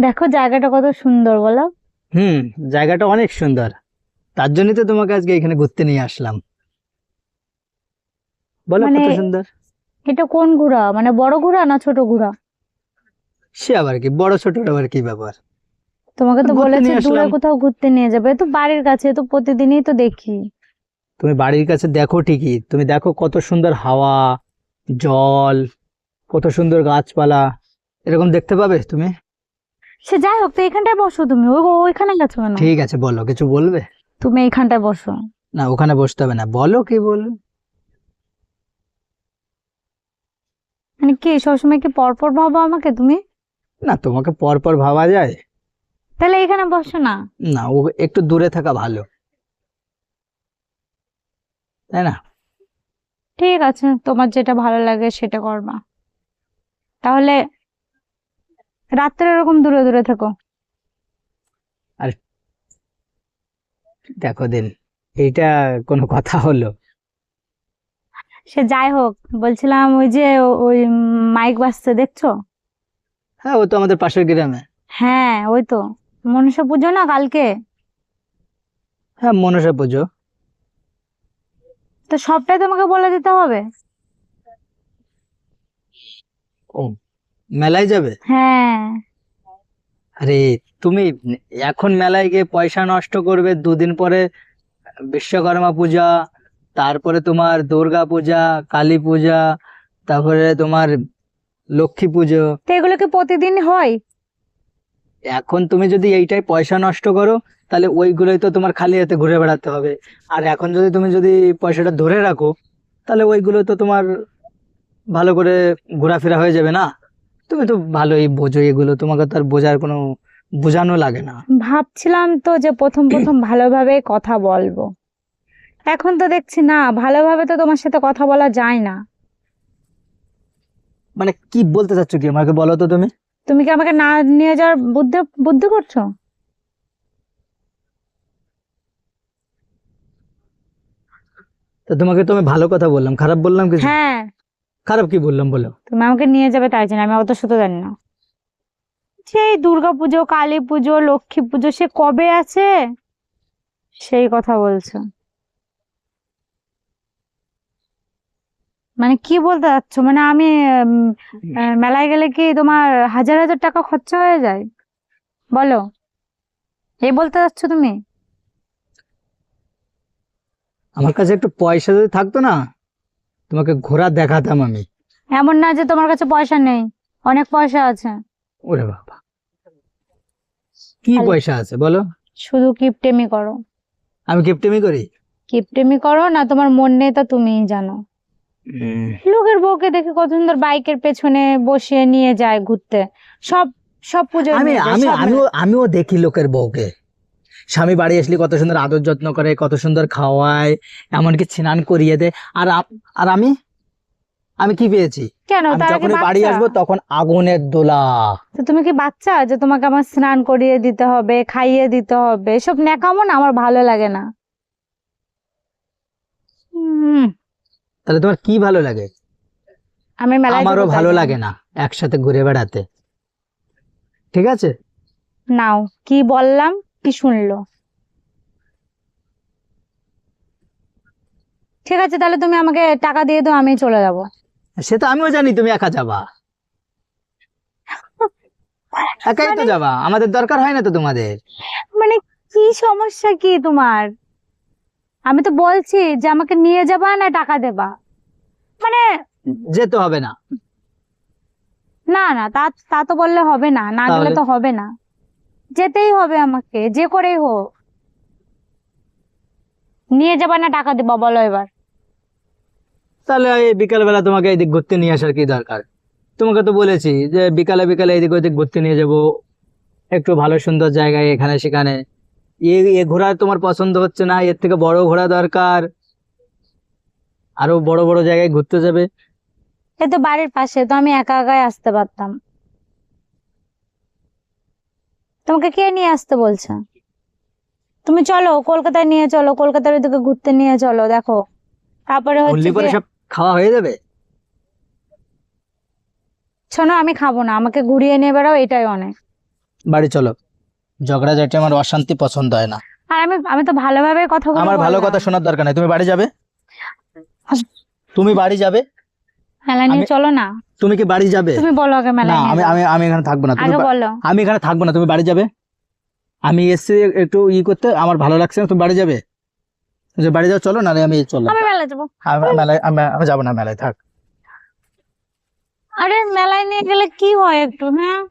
দেখো জায়গাটা কত সুন্দর বলো। হুম। জায়গাটা অনেক সুন্দর, তার জন্যই তো তোমাকে আজকে এখানে ঘুরতে নিয়ে আসলাম। বলো মানে কত সুন্দর। এটা কোন ঘোড়া, মানে বড় ঘোড়া না ছোট ঘোড়া? সে আবার কি, বড় ছোট আবার কি ব্যাপার? তোমাকে তো ঘুরতে বলেছে নিয়ে দূরে আসলাম। কোথাও ঘুরতে নিয়ে যাবে, এ তো বাড়ির কাছে, এ তো প্রতিদিনই তো দেখি। তুমি বাড়ির কাছে দেখো ঠিকই, তুমি দেখো কত সুন্দর হাওয়া, জল, কত সুন্দর গাছপালা, এরকম দেখতে পাবে তুমি। সে যাই হোক, তো এখানটায় বসো তুমি, ওইখানে গেছো কেন? ঠিক আছে, বলো কিছু বলবে? তুমি এইখানটায় বসো। না, ওখানে বসতে হবে না, বলো কি বলবে। মানে কি সবসময় কি পরপর ভাবো আমাকে তুমি? না, তোমাকে পর পর ভাবা যায়? তাহলে এখানে বসো না। না, ও একটু দূরে থাকা ভালো, তাই না? ঠিক আছে, তোমার যেটা ভালো লাগে সেটা করবা। তাহলে রাত্রে এরকম দূরে দূরে থেকো। আর দেখো দিন, এইটা কোনো কথা হলো? সে যাই হোক, বলছিলাম ওই যে ওই মাইক বাজছে দেখছো? হ্যাঁ, ও তো আমাদের পাশের গ্রামে। হ্যাঁ ওই তো, মনসা পুজো না কালকে? হ্যাঁ, মনসা পুজো। তো সবটাই তোমাকে বলে দিতে হবে? ও, মেলায় যাবে? হ্যাঁ। আরে তুমি এখন মেলায় গিয়ে পয়সা নষ্ট করবে, দুদিন পরে বিশ্বকর্মা পূজা, তারপরে তোমার দুর্গা পূজা, কালী পূজা, তারপরে তোমার লক্ষ্মী পুজো। তো এগুলো কি প্রতিদিন হয়? এখন তুমি যদি এইটাই পয়সা নষ্ট করো, তাহলে ওইগুলোই তো তোমার খালি হাতে ঘুরে বেড়াতে হবে। আর এখন যদি তুমি যদি পয়সাটা ধরে রাখো, তাহলে ওইগুলো তো তোমার ভালো করে ঘোরাফেরা হয়ে যাবে না। তুমি তো ভালোই বোঝো এগুলো, তোমাকে তো আর বোঝার কোনো, বোঝানো লাগে না। ভাবছিলাম তো যে প্রথম প্রথম ভালোভাবে কথা বলবো, এখন তো দেখছি না, ভালোভাবে তো তোমার সাথে কথা বলা যায় না। মানে কি বলতে চাচ্ছ, কি আমাকে বলো তো তুমি। তুমি কি আমাকে না নিয়ে যাওয়ার বুদ্ধি বুদ্ধি করছো? তো তোমাকে তো আমি ভালো কথা বললাম, খারাপ বললাম কিছু? হ্যাঁ। খারাপ কি বললাম বলো? তুমি আমাকে নিয়ে যাবে তাই জন্য, আমি অত শত জানি না। সেই দুর্গাপুজো, কালী পুজো, লক্ষ্মী পুজো সে কবে আছে সেই কথা বলছো? মানে কি বলতে চাচ্ছো, মানে আমি মেলায় গেলে কি তোমার হাজার হাজার টাকা খরচা হয়ে যায় বলো? এই বলতে চাচ্ছো তুমি? আমার কাছে একটু পয়সা যদি থাকতো না, তোমাকে ঘোড়া দেখাতাম আমি। এমন না যে তোমার কাছে পয়সা নেই, অনেক পয়সা আছে। ওরে বাবা, কি খালি পয়সা আছে বলো? শুধু কিপটেমি করো। আমি কিপটেমি করি? কিপটেমি করো না, তোমার মন নেই তা তুমিই জানো। উম, লোকের বউকে দেখে কত সুন্দর বাইকের পেছনে বসিয়ে নিয়ে যায় ঘুরতে, সব সব পুজোয় আমি নিয়ে যায়, আমি সব আমিও মেলায়। আমিও দেখি লোকের বউকে, স্বামী বাড়ি আসলে কত সুন্দর আদর যত্ন করে, কত সুন্দর খাওয়ায়, এমনকি স্নান করিয়ে দেয়। আর আর আমি আমি কি পেয়েছি? কেন, আমি তারা কি যখনই বাড়ি বাচ্চা? আসবো তখন আগুনের দোলা। তো তুমি কি বাচ্চা যে তোমাকে আমার স্নান করিয়ে দিতে হবে, খাইয়ে দিতে হবে? এসব ন্যাকামো না, আমার ভালো লাগে না। হুম। তাহলে তোমার কি ভালো লাগে? আমি মেলায় আমারও যাবো তাই ভালো জন্য। লাগে না একসাথে ঘুরে বেড়াতে, ঠিক আছে? নাও, কি বললাম, কি শুনলো? ঠিক আছে, তাহলে তুমি আমাকে টাকা দিয়ে দাও, আমি চলে যাবো। সে তো আমিও জানি তুমি একা যাবা, একাই তো মানে যাবা, আমাদের দরকার হয় না তো তোমাদের। মানে কি সমস্যা কি তোমার? আমি তো বলছি যে আমাকে নিয়ে যাবা না টাকা দেবা, মানে যেতে হবে না। না না, তা তা তো বললে হবে না, না গেলে তাহলে তো হবে না, যেতেই হবে আমাকে যে করেই হোক। নিয়ে যাবা না টাকা দেবা বলো এবার? তাহলে এই বিকাল বেলা তোমাকে এদিক ঘুরতে নিয়ে আসার কি দরকার? তোমাকে তো বলেছি যে বিকালে বিকালে এদিক ওদিক ঘুরতে নিয়ে যাব, একটু ভালো সুন্দর জায়গায় এখানে সেখানে। এ ঘোড়া তোমার পছন্দ হচ্ছে না, এর থেকে বড় ঘোড়া দরকার, আরো বড় বড় জায়গায় ঘুরতে যাবে। এ তো বাড়ির পাশে, তো আমি একা একাই আসতে পারতাম। তোমাকে কে নিয়ে আসতে বলছে? তুমি চলো কলকাতায়, নিয়ে চলো কলকাতার ওদিকে ঘুরতে নিয়ে চলো, দেখো। তারপরে হচ্ছে ঘুরলে কি, পরে সব খাওয়া হয়ে যাবে। শোনো আমি খাবো না, আমাকে ঘুরিয়ে নিয়ে বেড়াও এটাই অনেক। বাড়ি চলো, ঝগড়াঝাটি আমার অশান্তি পছন্দ হয় না। আর আমি তো ভালোভাবে কথা বলে আমার ভালো বললাম। কথা শোনার দরকার নাই, তুমি বাড়ি যাবে, তুমি বাড়ি যাবে, মেলায় নিয়ে আমি- চলো না, তুমি কি বাড়ি যাবে? তুমি বলো আগে না, মেলায় নিয়ে আমি যাও। আমি আমি এখানে থাকবো না, তুমি আগে বলো। আমি এখানে থাকবো না, তুমি বাড়ি যাবে। আমি এসছি একটু করতে, আমার ভালো লাগছে না, তুমি বাড়ি যাবে, যে বাড়ি যাও চলো, নাহলে আমি চললাম। আমি মেলায় যাবো। আমি যাবো না মেলায়, থাক। আরে মেলায় নিয়ে গেলে কি হয় একটু, হ্যাঁ